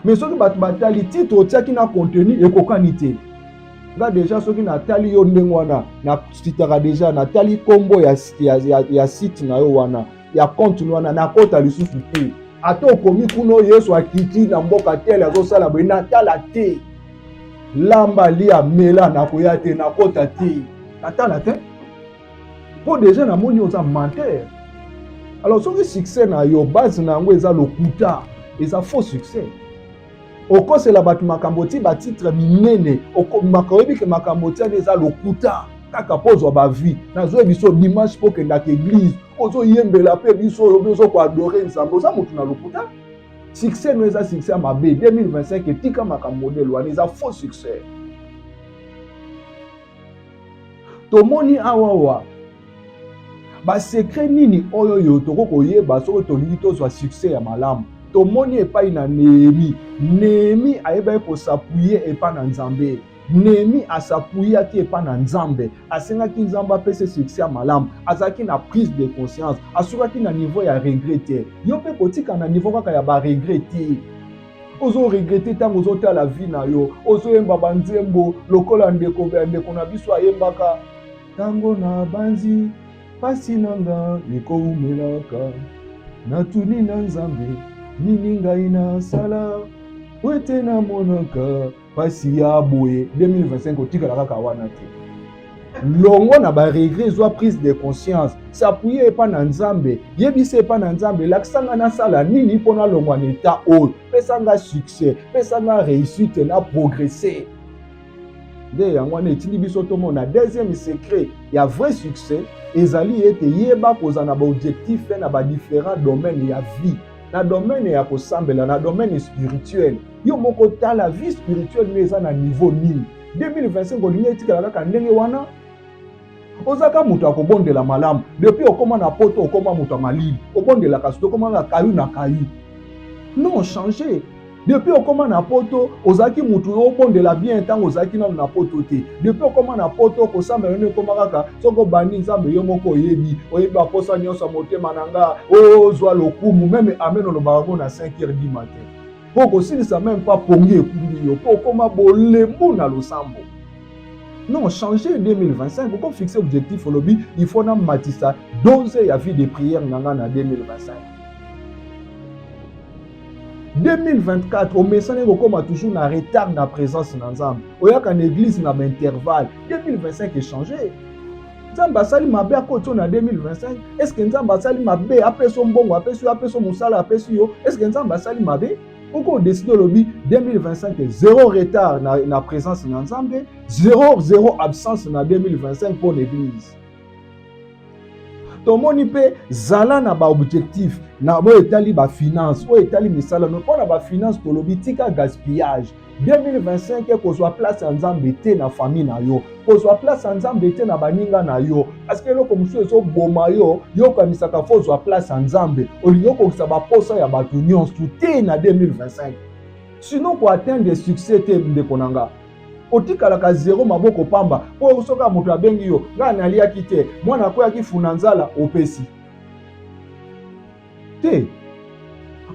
Mais soki bato batali titre otiaki na contenu ekokani te. Nga deja soki natali yo ndenge wana natitaka deja natali kombo ya site na yo wana ya compte wana nakota lisusu te. Ata okomi kuno Yesu akiti na mboka tele azosala boye natala te. Lamba lia mela nakoya te nakota te. Natala te. Po deja namoni oza menteur. Alors soki succès na yo base na yango eza lokuta eza faux succès. Okosela bato makambo ti batitre minene makoyebi ke makambo ti eza lokuta kaka pozwa bavie nazoye biso dimanche mpo kendaka église ozoyembela mpe biso ozokoadore nzambe oza motu na lokuta. Succès no eza succès ya mabe 2025 etika makambo modele wana eza faux succès. Tomoni awawa basekret nini oyo yo tokokoyeba soki tolingi tozwa succès ya malamu. Tomoni epai na Néhémie ayebaki kosapuye epai na Nzambe. Néhémie asapuyaki epai na Nzambe asengaki Nzambe apesa succès ya malamu azalaki na prise de conscience asukaki na niveau ya regret te. Yo mpe kotika na niveau kaka ya baregret te. Ozoregrete ntango ozotala vie na yo ozoyemba banzembo lokola ndeko na biso ayembaka ntango na banzi pasi nanga ekoumelaka natuni na Nzambe nini ngai nasala wete namonaka pasi ya boye. 2025 otikala kaka wana te. Longo na baregret zwa prise de conscience sapuye epa na Nzambe yebisa epa na Nzambe lakisanga nasala nini mpona longwa na eta oyo pesanga succès pesanga réussite na progresser. Nde yango wana etindi biso tomona deuxième secret ya vrai succès ezali ete yeba kozala na baobjectif na badifférent domaine ya vie. Na domaine ya kosambela na domaine spirituel yo moko tala vie spirituelle no eza na niveau nini. 2025 olingi etikala kaka ndenge wana ozaka moto akobondela malamu depuis okoma na poto okoma moto ya malili obondelaka soki okoma kayu na kayu. Non, changer. Depuis okoma na poto ozaki moto obondela bien ntango ozaki nano na poto te. Depuis okoma na poto kosambela no ekoma kaka soko bandi Nzambe yo moko oyebi aposa nyonso motema na nga ozwa lokumu meme amen olobaka ngo na 5h du matin. Po kosilisa même pas pongi ekundi yo po okoma bolembu na losambo. Non, changer 2025 oko fixer objectif olobi il faut na matisa dose ya vie de prière nanga na 2025. 2024 omesani kokoma toujours na retard na présence na Nzambe oyaka na église na intervalle. 2025 échanger. Nzambe asali mabe akoti na 2025. Est-ce que Nzambe asali mabe apeso mbongo apeso musala apeso yo? Est-ce que Nzambe asali mabe? Oko décide lobi 2025 zéro retard na présence na Nzambe, zéro absence na 2025 pour l'église. Tomoni pe zala na ba objectif na bo etali ba finance o etali misala no pona ba finance tolobi tika gaspillage. 2025 kozwa place ya Nzambe te na famille na yo kozwa place ya Nzambe te na baninga na yo parce que eloko mosusu ezoboma yo yokanisaka fo ozwa place ya Nzambe olingi okokisa baposa ya bato nyonso te na 2025 sinon ko atteindre succès te ndeko na nga otikalaka zéro maboko pamba po soka moto abengi yo nga naliaki te mwana akoyaki funa nzala opesi te.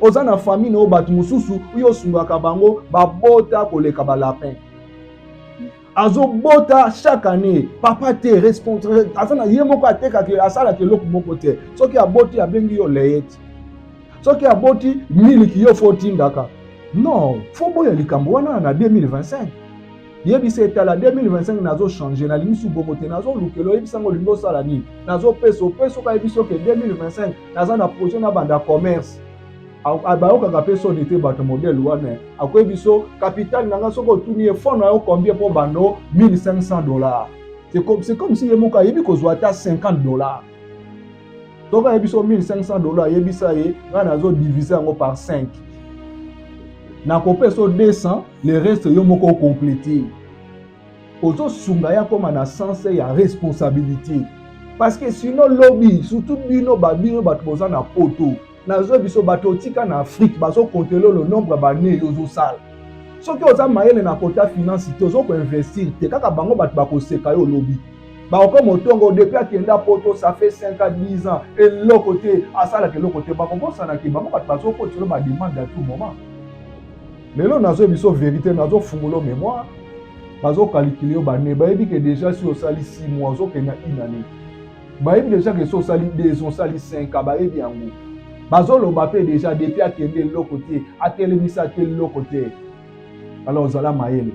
Oza na famille no bato mosusu yo sungaka bango babota koleka balapin azobota chaque année papa te responsable azana ye moko atekaki asalaki eloko moko te soki aboti abengi yo leyeti soki aboti miliki yo fotindaka. Non, fo boya likambo wana na 2025 yebisa etala 2025 nazo changer na lingi subomo te nazo lukelo yebisa ngo lingo sala nini nazo peso ka yebiso ke 2025 naza na projet na banda commerce abayokaka mpe soni te bato modele wana akoyebi biso capital nanga soki otuni ye fond na yo combien mpo bando $1500. C'est comme si ye moko ayebi kozwa ata $50 soki ayebi biso $1500 ayebisa ye nga nazo divise yango par 5 nakopeso 200 le reste yo moko okomplete ozosunga ya koma na sens ya responsabilité parce que sinon lobby surtout bino bato boza na poto nazo biso bato tika na Afrique bazo compter le nombre ba ne yozosala Soki oza mayele na kota finance te ozoko investir te kaka bango bato bakoseka yo lobi. Bako motongo depuis akenda poto ça fait 5 à 10 ans et l'autre côté asala ke l'autre côté bako sana ki bango bato bazoko tiro ba demande à tout moment. Lelo nazo biso vérité nazo fungulo mémoire. Bazo calculer yo bané bayebi que déjà si osali 6 mois ozo kena une année. Bayebi déjà que si osali 2 ans osali 5 ans bayebi yango. Bazo loba pe déjà depuis akende l'autre côté atelemisa te l'autre côté. Alors ozala mayele.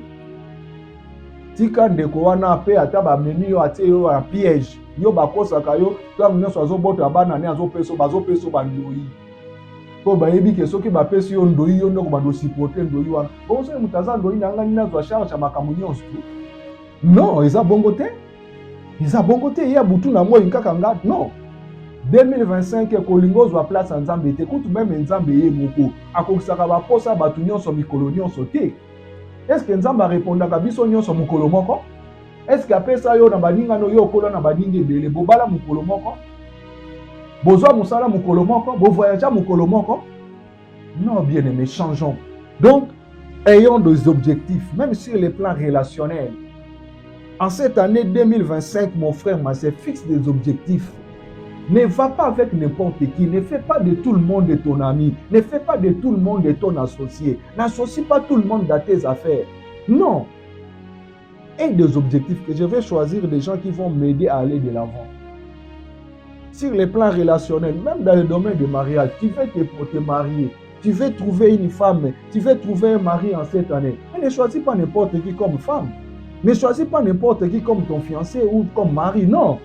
Tika ndeko wana pe ata ba memi yo atie yo en piège. Yo bakosaka yo to nyonso azobota bana ne azopeso bazopeso bandoi. Po bayebi ke soki bapesi yo ndoi yo ndoko bando supporter ndoi wana. Bon so mutaza ndoi na ngani na zo charge ya makambo nyonso. Non, eza bongo te. Eza bongo te ya butu na moi nkaka nga. Non. 2025 kolingo zo place nzambe te kutu même nzambe ye moko akokisaka ba posa batu nyonso mikolo nyonso te. Est-ce que nzambe répondaka biso nyonso mukolo moko? Est-ce que apesa yo na baningano yo kola na baningi ebele bobala mukolo moko? Bozwa musala mukolo moko? Bo voyager mukolo moko? Non, bien aimé, changeons. Donc, ayons des objectifs, même sur les plans relationnels. En cette année 2025, mon frère, ma sœur, fixe des objectifs. Ne va pas avec n'importe qui. Ne fais pas de tout le monde de ton ami. Ne fais pas de tout le monde de ton associé. N'associe pas tout le monde dans tes affaires. Non. Et des objectifs que je vais choisir des gens qui vont m'aider à aller de l'avant. Sur les plans relationnels, même dans le domaine du mariage, tu veux te marier. Tu veux trouver une femme. Tu veux trouver un mari en cette année. Mais ne choisis pas n'importe qui comme femme. Ne choisis pas n'importe qui comme ton fiancé ou comme mari. Non.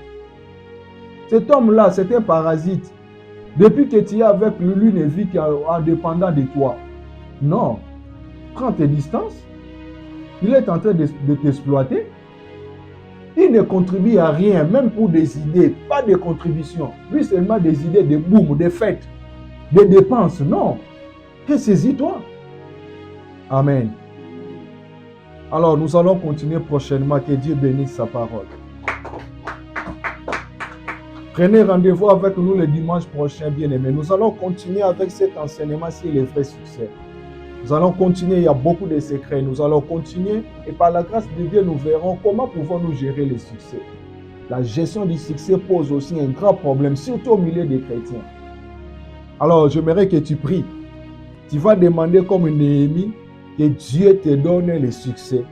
Cet homme-là, c'est un parasite. Depuis que tu es avec lui, ne vit qu'indépendant de toi. Non. Prends tes distances. Il est en train de t'exploiter. Il ne contribue à rien, même pour des idées. Pas de contribution. Lui, seulement des idées de boum, de fêtes, de dépenses. Non. Saisis-toi. Amen. Alors, nous allons continuer prochainement. Que Dieu bénisse sa parole. Prenez rendez-vous avec nous le dimanche prochain, bien-aimés. Nous allons continuer avec cet enseignement sur les vrais succès. Nous allons continuer, il y a beaucoup de secrets. Nous allons continuer et par la grâce de Dieu, nous verrons comment pouvons-nous gérer les succès. La gestion du succès pose aussi un grand problème, surtout au milieu des chrétiens. Alors, j'aimerais que tu pries. Tu vas demander comme Néhémie que Dieu te donne le succès.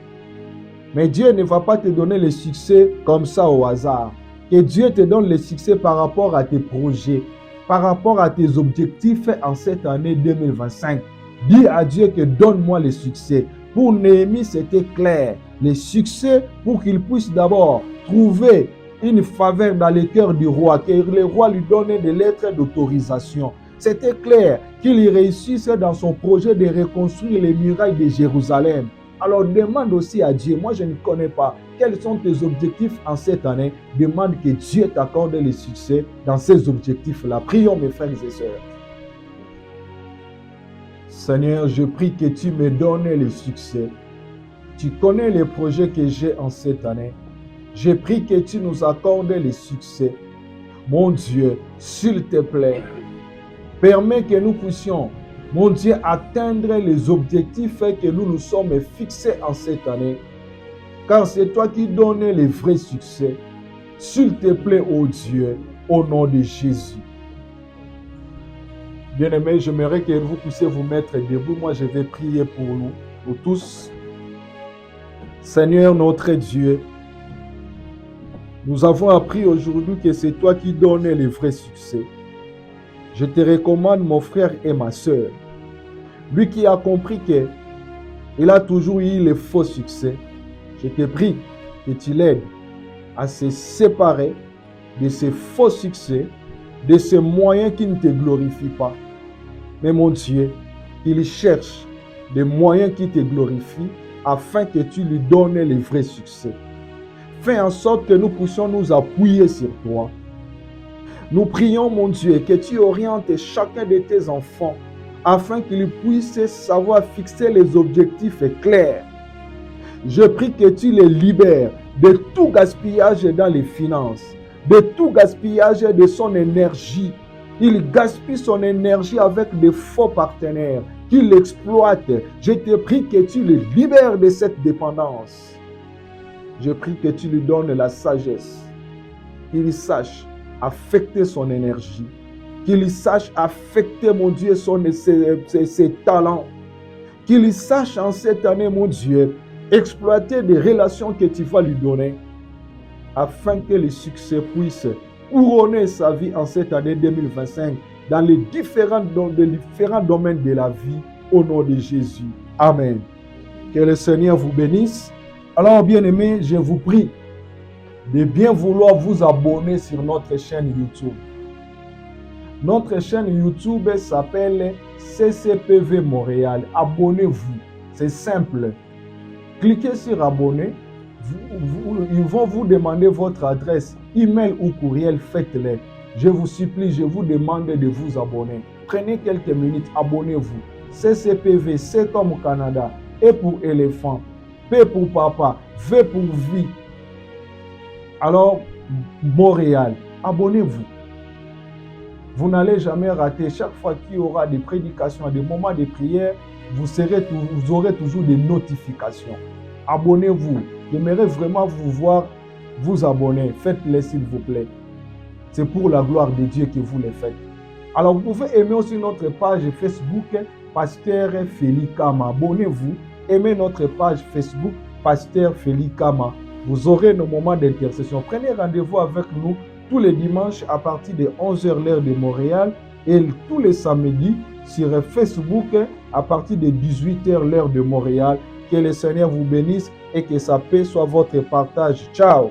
Mais Dieu ne va pas te donner le succès comme ça au hasard. Que Dieu te donne le succès par rapport à tes projets, par rapport à tes objectifs en cette année 2025. Dis à Dieu que donne-moi le succès. Pour Néhémie, c'était clair. Le succès pour qu'il puisse d'abord trouver une faveur dans le cœur du roi, que le roi lui donne des lettres d'autorisation. C'était clair qu'il réussisse dans son projet de reconstruire les murailles de Jérusalem. Alors demande aussi à Dieu, moi je ne connais pas, quels sont tes objectifs en cette année. Demande que Dieu t'accorde le succès dans ces objectifs-là. Prions mes frères et sœurs. Seigneur, je prie que tu me donnes le succès. Tu connais les projets que j'ai en cette année. Je prie que tu nous accordes le succès. Mon Dieu, s'il te plaît, permets que nous puissions, mon Dieu, atteindre les objectifs que nous nous sommes fixés en cette année. Car c'est toi qui donnes les vrais succès. S'il te plaît, ô Dieu, au nom de Jésus. Bien-aimés, j'aimerais que vous puissiez vous mettre debout. Moi, je vais prier pour nous, pour tous. Seigneur, notre Dieu, nous avons appris aujourd'hui que c'est toi qui donnes les vrais succès. Je te recommande mon frère et ma sœur. Lui qui a compris qu'il a toujours eu les faux succès. Je te prie que tu l'aides à se séparer de ces faux succès, de ces moyens qui ne te glorifient pas. Mais mon Dieu, il cherche des moyens qui te glorifient afin que tu lui donnes les vrais succès. Fais en sorte que nous puissions nous appuyer sur toi. Nous prions, mon Dieu, que tu orientes chacun de tes enfants afin qu'ils puissent savoir fixer les objectifs clairs. Je prie que tu les libères de tout gaspillage dans les finances, de tout gaspillage de son énergie. Il gaspille son énergie avec de faux partenaires. qu'il exploite. Je te prie que tu le libères de cette dépendance. Je prie que tu lui donnes la sagesse, qu'il sache affecter son énergie, qu'il sache affecter, mon Dieu, ses talents, qu'il sache en cette année, mon Dieu, exploiter des relations que tu vas lui donner, afin que le succès puisse couronner sa vie en cette année 2025 dans les différents domaines de la vie, au nom de Jésus. Amen. Que le Seigneur vous bénisse. Alors, bien-aimés, je vous prie de bien vouloir vous abonner sur notre chaîne YouTube. Notre chaîne YouTube s'appelle CCPV Montréal. Abonnez-vous. C'est simple. Cliquez sur abonner. Ils vont vous demander votre adresse, email ou courriel. Faites-le. Je vous supplie, je vous demande de vous abonner. Prenez quelques minutes, abonnez-vous. CCPV, C comme Canada, E pour éléphant, P pour papa, V pour vie. Alors, Montréal, abonnez-vous. Vous n'allez jamais rater. Chaque fois qu'il y aura des prédications, des moments de prière, vous aurez toujours des notifications. Abonnez-vous. J'aimerais vraiment vous voir vous abonner. Faites-le s'il vous plaît. C'est pour la gloire de Dieu que vous le faites. Alors, vous pouvez aimer aussi notre page Facebook, Pasteur Félix Kama. Abonnez-vous. Aimez notre page Facebook, Pasteur Félix Kama. Vous aurez nos moments d'intercession. Prenez rendez-vous avec nous tous les dimanches à partir de 11h l'heure de Montréal et tous les samedis sur Facebook à partir de 18h l'heure de Montréal. Que le Seigneur vous bénisse et que sa paix soit votre partage. Ciao!